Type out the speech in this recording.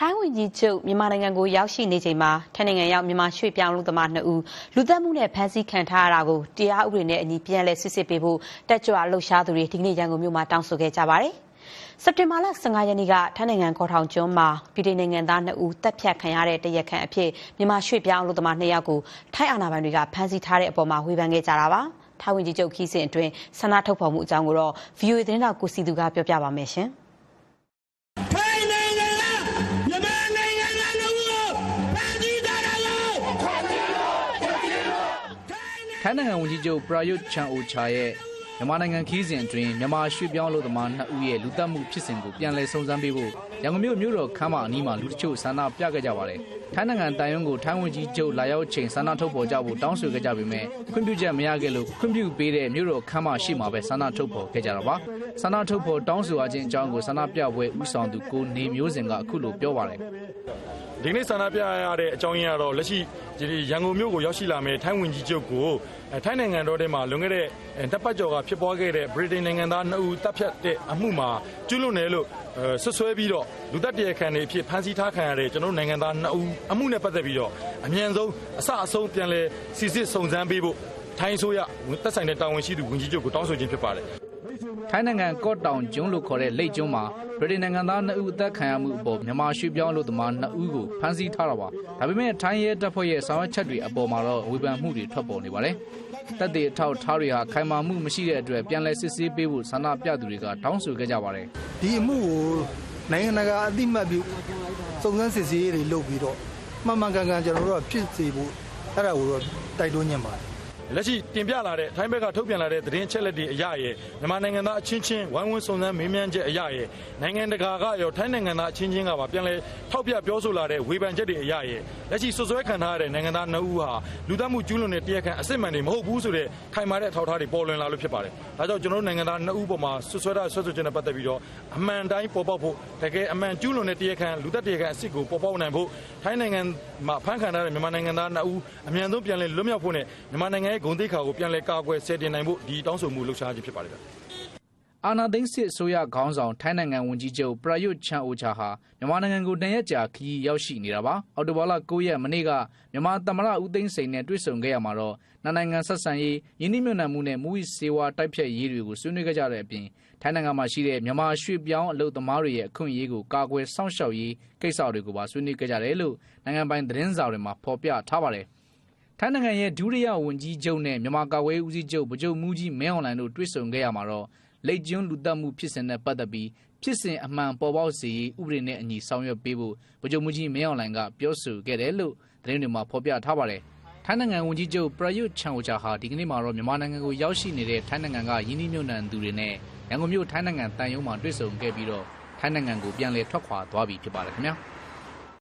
ထိုင်းဝန်ကြီးချုပ်မြန်မာနိုင်ငံကိုရောက်ရှိနေချိန်မှာထိုင်းနိုင်ငံရောက်မြန်မာရွှေ့ပြောင်းလူသမား2ဦးလူသက်မှုနဲ့ဖမ်းဆီးခံထားရတာကိုတရားဥပဒေနဲ့အညီပြန်လည်စစ်ဆေးပေးဖို့တက်ကြွလှုပ်ရှားသူတွေဒီကနေ့ရန်ကုန်မြို့မှာတောင်းဆိုခဲ့ကြပါတယ်။စက်တင်ဘာလ15ရက်နေ့ကထိုင်းနိုင်ငံကော့ထောင်ကျွန်းမှာပြည်ထောင်နိုင်ငံသား2ဦးတပ်ဖြတ်ခံရတဲ့တရားခံအဖြစ်မြန်မာရွှေ့ပြောင်းလူသမား2ယောက်ကိုထိုင်းအာဏာပိုင်တွေကဖမ်းဆီးထားတဲ့အပေါ်မှာဝေဖန်ခဲ့ကြတာပါ။ထိုင်းဝန်ကြီးချုပ်ခီးစဉ်အတွင်းဆန္ဒထုတ်ဖော်မှုအကြောင်းကိုတော့ VOA သတင်းတော်ကိုစီသူကပြောပြပါမယ်ရှင်။ထိုင်းနိုင်ငံဝန်ကြီးချုပ်ပရာယွတ်ချန်အိုချာရဲ့မြန်မာနိုင်ငံခီးစဉ်အတွင်းမြန်မာရွှေ့ပြောင်းလုပ်သမား2ဦးရဲ့လူသက်မှုဖြစ်စဉ်ကိုပြန်လည်စုံစမ်းပေးဖို့ရန်ကုန်မြို့တော်ခမ်းမအနီးမှာလူတချို့ဆန္ဒပြခဲ့ကြပါတယ်။ထိုင်းနိုင်ငံတန်ယုံကိုထိုင်းဝန်ကြီးချုပ်လာရောက်ချိန်ဆန္ဒထုတ်ဖော်ကြဖို့တောင်းဆိုခဲ့ကြပေမဲ့ခွင့်ပြုချက်မရခဲ့လို့ခွင့်ပြုပေးတဲ့မြို့တော်ခမ်းမရှိမှာပဲဆန္ဒထုတ်ဖော်ခဲ့ကြတာပါ။ဆန္ဒထုတ်ဖော်တောင်းဆိုခြင်းအကြောင်းကိုဆန္ဒပြပွဲဦးဆောင်သူကိုနေမျိုးစင်ကအခုလိုပြောပါတယ်။ဒီနေ့ဆန္ဒပြရတဲ့အကြောင်းရင်းကတော့လက်ရှိရန်ကုန်မြို့ကိုရောက်ရှိလာမယ့်ထိုင်းဝန်ကြီးချုပ်ကိုထိုင်းနိုင်ငံတော်ထဲမှာလွန်ခဲ့တဲ့တပ်ပတ်ကျော်ကဖြစ်ပွားခဲ့တဲ့ဗြိတိန်နိုင်ငံသား2ဦးတပ်ဖြတ်တဲ့အမှုမှာကျူးလွန်တယ်လို့ဆွဆွဲပြီးတော့လူသက်တရားခံတွေအဖြစ်ဖမ်းဆီးထားခံရတဲ့ကျွန်တော်နိုင်ငံသား2ဦးအမှုနဲ့ပတ်သက်ပြီးတော့အမြန်ဆုံးအဆုံးပြန်လဲစီစစ်စုံစမ်းပေးဖို့ထိုင်းအစိုးရတပ်ဆိုင်တဲ့တာဝန်ရှိသူဝန်ကြီးချုပ်ကိုတောင်းဆိုခြင်းဖြစ်ပါတယ်ထိုင်းနိုင်ငံကော့တောင်ကျွန်းလို့ခေါ်တဲ့လိတ်ကျွန်းမှာဗြိတိန်နိုင်ငံသား2ဦးအသက်ခံရမှုအပေါ်မြန်မာရွှေ့ပြောင်းလူသမား2ဦးကိုဖမ်းဆီးထားတာပါဒါပေမဲ့ထိုင်းရဲတပ်ဖွဲ့ရဲ့ဆောင်ရွက်ချက်တွေအပေါ်မှာတော့ဝေဖန်မှုတွေထွက်ပေါ်နေပါတယ်တပ်တွေအထောက်ထားတွေဟာခိုင်မာမှုမရှိတဲ့အတွက်ပြန်လည်စစ်ဆေးပေးဖို့ဆန္ဒပြသူတွေကတောင်းဆိုခဲ့ကြပါတယ်ဒီအမှုကိုနိုင်ငံတကာအသိမှတ်ပြုစုံစမ်းစစ်ဆေးရေးတွေလုပ်ပြီးတော့မှန်မှန်ကန်ကန်ကျွန်တော်တို့ကဖြစ်စေဖို့အဲ့ဒါကိုတော့တိုက်တွန်းညင်ပါတယ်လက်ရှိတင်ပြလာတဲ့ထိုင်းဘက်ကထုတ်ပြန်လာတဲ့သတင်းချက်လက်တွေအရရဲ့မြန်မာနိုင်ငံသားအချင်းချင်းဝိုင်းဝန်းစုံစမ်းမေးမြန်းချက်အရရဲ့နိုင်ငံတကာကရောထိုင်းနိုင်ငံသားအချင်းချင်းကပါပြန်လဲထောက်ပြပြောဆိုလာတဲ့ဝေဖန်ချက်တွေအရရဲ့လက်ရှိဆွဆွဲခံထားရတဲ့နိုင်ငံသား2ဦးဟာလူသတ်မှုကျူးလွန်တဲ့တရားခံအစစ်မှန်တွေမဟုတ်ဘူးဆိုတဲ့ခိုင်မာတဲ့အထောက်အထားတွေပေါ်လွင်လာလို့ဖြစ်ပါတယ်။ဒါကြောင့်ကျွန်တော်တို့နိုင်ငံသား2ဦးပေါ်မှာဆွဆွဲချက်နဲ့ပတ်သက်ပြီးတော့အမှန်တိုင်းပေါ်ပေါက်ဖို့တကယ်အမှန်ကျူးလွန်တဲ့တရားခံလူသတ်တရားခံအစစ်ကိုပေါ်ပေါက်နိုင်ဖို့ထိုင်းနိုင်ငံမှာဖမ်းခံထားတဲ့မြန်မာနိုင်ငံသား2ဦးအမြန်ဆုံးပြန်လဲလွတ်မြောက်ဖို့နဲ့မြန်မာနိုင်ငံရဲ့ဂုဏ်သိက္ခာကိုပြန်လည်ကာကွယ်ဆယ်တင်နိုင်ဖို့ဒီတောင်းဆိုမှုလှုပ်ရှားခြင်းဖြစ်ပါတယ်။အာဏာသိမ်းစစ်အစိုးရခေါင်းဆောင်ထိုင်းနိုင်ငံဝန်ကြီးချုပ်ပရာယွတ်ချန်အိုချာဟာမြန်မာနိုင်ငံကို2ရက်ကြာခရီးရောက်ရှိနေတာပါ။အောက်တိုဘာလ9ရက်မနေ့ကမြန်မာသမ္မတဦးသိန်းစိန်နဲ့တွေ့ဆုံခဲ့ရမှာတော့နိုင်ငံဆက်ဆံရေးယင်းနှိမ့်မြုံနယ်မှုနဲ့မူဝိစေဝါတိုက်ဖြတ်ရေးတွေကိုဆွေးနွေးခဲ့ကြတဲ့အပြင်ထိုင်းနိုင်ငံမှာရှိတဲ့မြန်မာရွှေ့ပြောင်းအလုပ်သမားတွေရဲ့အခွင့်အရေးကိုကာကွယ်စောင့်ရှောက်ရေးကိစ္စတွေကိုပါဆွေးနွေးခဲ့ကြတယ်လို့နိုင်ငံပိုင်သတင်းစာတွေမှာဖော်ပြထားပါတယ်။ထိုင်းနိုင်ငံရဲ့ဒုတိယဝန်ကြီးချုပ်နဲ့မြန်မာကာကွယ်ရေးဦးစီးချုပ်ဗိုလ်ချုပ်မှူးကြီးမင်းအောင်လှိုင်တို့တွေ့ဆုံခဲ့ရမှာတော့လိတ်ကျွန်းလူသက်မှုဖြစ်စဉ်နဲ့ပတ်သက်ပြီးဖြစ်စဉ်အမှန်ပေါ်ပေါက်စေရေးဥပဒေနဲ့အညီဆောင်ရွက်ပေးဖို့ဗိုလ်ချုပ်မှူးကြီးမင်းအောင်လှိုင်ကပြောဆိုခဲ့တယ်လို့သတင်းတွေမှာဖော်ပြထားပါတယ်။ထိုင်းနိုင်ငံဝန်ကြီးချုပ်ပရာယွတ်ချန်အိုချာဟာဒီကနေ့မှာတော့မြန်မာနိုင်ငံကိုရောက်ရှိနေတဲ့ထိုင်းနိုင်ငံကယင်းနှိမ့်မြုံနယ်သူတွေနဲ့ရန်ကုန်မြို့ထိုင်းနိုင်ငံတန်ယုံမှာတွေ့ဆုံခဲ့ပြီးတော့ထိုင်းနိုင်ငံကိုပြန်လည်ထွက်ခွာသွားပြီဖြစ်ပါတယ်ခင်ဗျာ။